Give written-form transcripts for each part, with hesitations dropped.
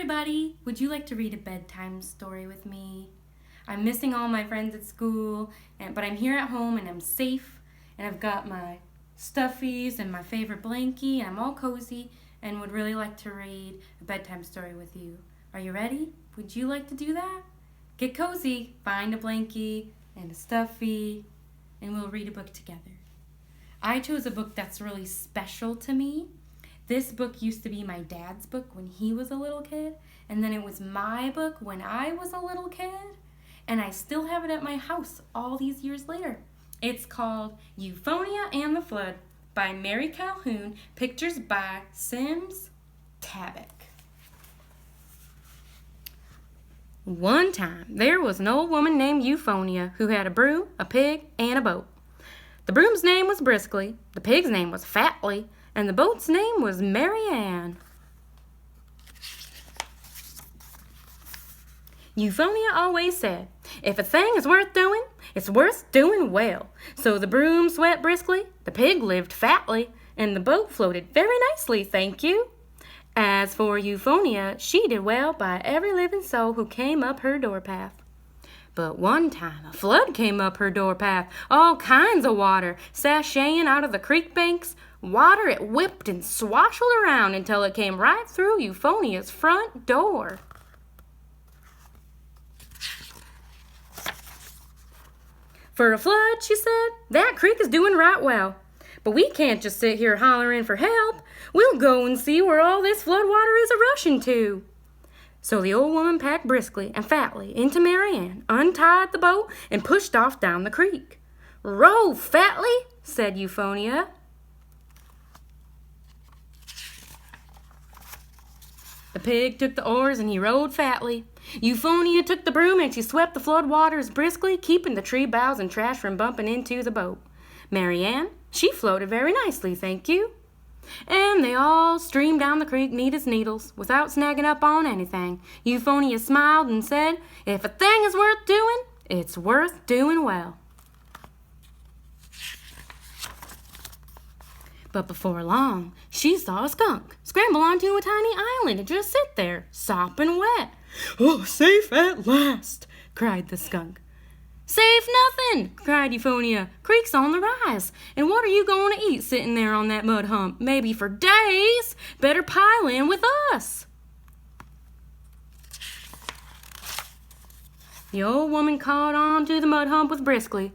everybody! Would you like to read a bedtime story with me? I'm missing all my friends at school, but I'm here at home and I'm safe, and I've got my stuffies and my favorite blankie, and I'm all cozy and would really like to read a bedtime story with you. Are you ready? Would you like to do that? Get cozy, find a blankie and a stuffy, and we'll read a book together. I chose a book that's really special to me. This book used to be my dad's book when he was a little kid, and then it was my book when I was a little kid, and I still have it at my house all these years later. It's called Euphonia and the Flood by Mary Calhoun, pictures by Sims Tabak. One time, there was an old woman named Euphonia who had a broom, a pig, and a boat. The broom's name was Briskly, the pig's name was Fatly, and the boat's name was Mary Ann. Euphonia always said, "If a thing is worth doing, it's worth doing well." So the broom swept briskly, the pig lived fatly, and the boat floated very nicely, thank you. As for Euphonia, she did well by every living soul who came up her door path. But one time a flood came up her door path, all kinds of water, sashaying out of the creek banks. Water it whipped and swashed around until it came right through Euphonia's front door. "For a flood," she said, "that creek is doing right well. But we can't just sit here hollering for help. We'll go and see where all this flood water is a-rushing to." So the old woman packed briskly and fatly into Mary Ann, untied the boat, and pushed off down the creek. "Row, Fatly," said Euphonia. The pig took the oars and he rowed fatly. Euphonia took the broom and she swept the flood waters briskly, keeping the tree boughs and trash from bumping into the boat. Mary Ann, she floated very nicely, thank you. And they all streamed down the creek neat as needles, without snagging up on anything. Euphonia smiled and said, "If a thing is worth doing, it's worth doing well." But before long, she saw a skunk scramble onto a tiny island and just sit there, sopping wet. "Oh, safe at last!" cried the skunk. "Safe nothing!" cried Euphonia. "Creek's on the rise, and what are you going to eat sitting there on that mud hump? Maybe for days. Better pile in with us." The old woman caught on to the mud hump with briskly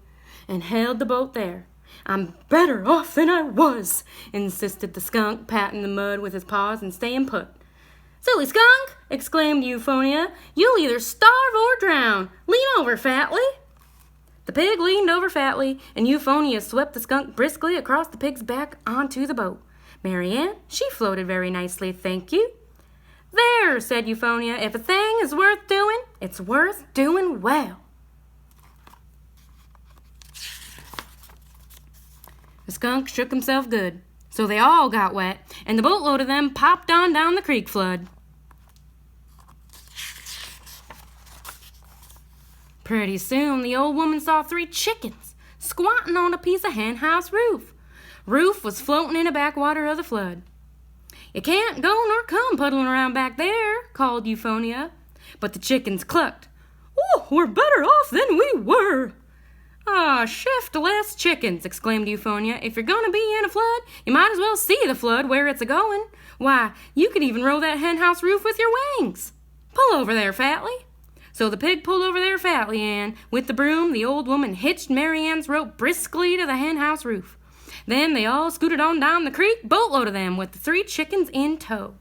and held the boat there. "I'm better off than I was," insisted the skunk, patting the mud with his paws and staying put. "Silly skunk!" exclaimed Euphonia. "You'll either starve or drown. Lean over, Fatly." The pig leaned over fatly, and Euphonia swept the skunk briskly across the pig's back onto the boat. Mary Ann, she floated very nicely, thank you. "There," said Euphonia, "if a thing is worth doing, it's worth doing well." The skunk shook himself good, so they all got wet, and the boatload of them popped on down the creek flood. Pretty soon, the old woman saw 3 chickens squatting on a piece of hen house roof. Roof was floating in the backwater of the flood. "You can't go nor come puddling around back there," called Euphonia. But the chickens clucked. "Oh, we're better off than we were." "Ah, shift less chickens," exclaimed Euphonia. "If you're going to be in a flood, you might as well see the flood where it's a-going. Why, you could even row that hen house roof with your wings. Pull over there, Fatly." So the pig pulled over there fatly, and with the broom, the old woman hitched Mary Ann's rope briskly to the hen house roof. Then they all scooted on down the creek, boatload of them, with the 3 chickens in tow.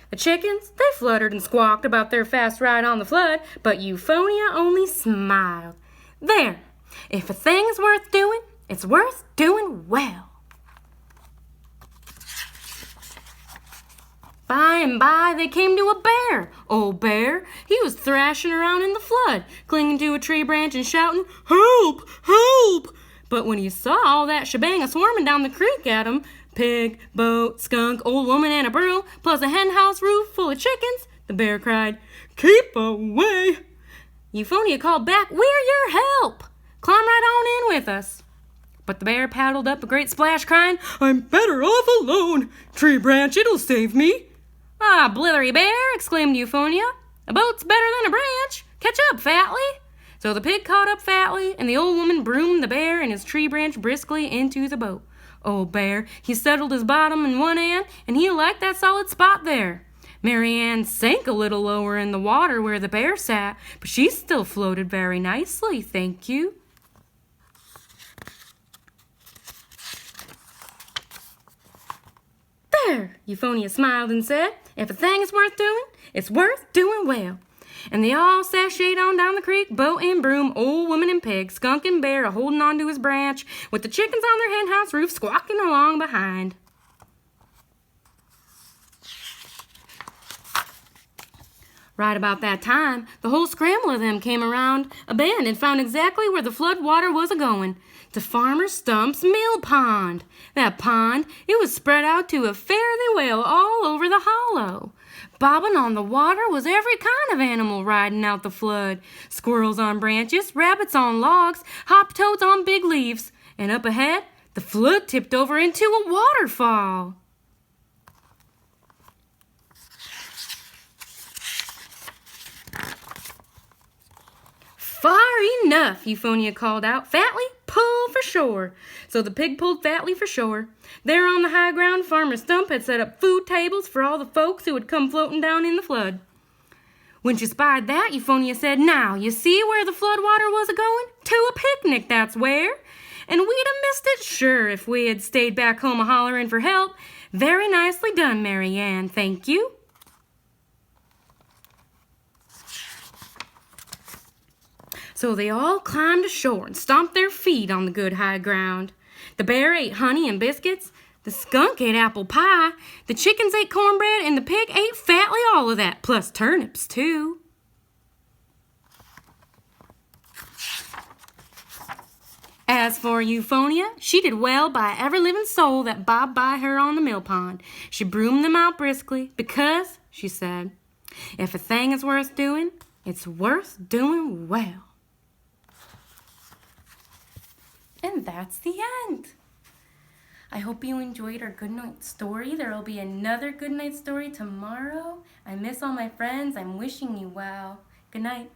The chickens, they fluttered and squawked about their fast ride on the flood, but Euphonia only smiled. "There, if a thing's worth doing, it's worth doing well." By and by, they came to a bear. Old Bear, he was thrashing around in the flood, clinging to a tree branch and shouting, "Help! Help!" But when he saw all that shebang a-swarming down the creek at him, pig, boat, skunk, old woman, and a broom, plus a hen house roof full of chickens, the bear cried, "Keep away!" Euphonia called back, "We're your help. Climb right on in with us." But the bear paddled up a great splash, crying, "I'm better off alone. Tree branch, it'll save me." "Ah, blithery bear," exclaimed Euphonia. "A boat's better than a branch. Catch up, Fatly." So the pig caught up Fatly, and the old woman broomed the bear and his tree branch briskly into the boat. Old bear, he settled his bottom in one end, and he liked that solid spot there. Mary Ann sank a little lower in the water where the bear sat, but she still floated very nicely, thank you. "There," Euphonia smiled and said, "if a thing is worth doing, it's worth doing well." And they all sashayed on down the creek, boat and broom, old woman and pig, skunk and bear a-holding on to his branch, with the chickens on their hen house roof squawking along behind. Right about that time, the whole scramble of them came around a bend and found exactly where the flood water was a-going, to Farmer Stump's mill pond. That pond, it was spread out to a fairly well all over the hollow. Bobbing on the water was every kind of animal riding out the flood. Squirrels on branches, rabbits on logs, hop-toads on big leaves. And up ahead, the flood tipped over into a waterfall. "Far enough," Euphonia called out. "Fatly, pull for shore." So the pig pulled Fatly for shore. There on the high ground, Farmer Stump had set up food tables for all the folks who had come floating down in the flood. When she spied that, Euphonia said, "Now, you see where the flood water was a-going? To a picnic, that's where. And we'd have missed it sure if we had stayed back home a-hollering for help. Very nicely done, Mary Ann, thank you." So they all climbed ashore and stomped their feet on the good high ground. The bear ate honey and biscuits, the skunk ate apple pie, the chickens ate cornbread, and the pig ate fatly all of that, plus turnips too. As for Euphonia, she did well by every living soul that bobbed by her on the mill pond. She broomed them out briskly because, she said, if a thing is worth doing, it's worth doing well. And that's the end. I hope you enjoyed our good night story. There will be another good night story tomorrow. I miss all my friends. I'm wishing you well. Good night.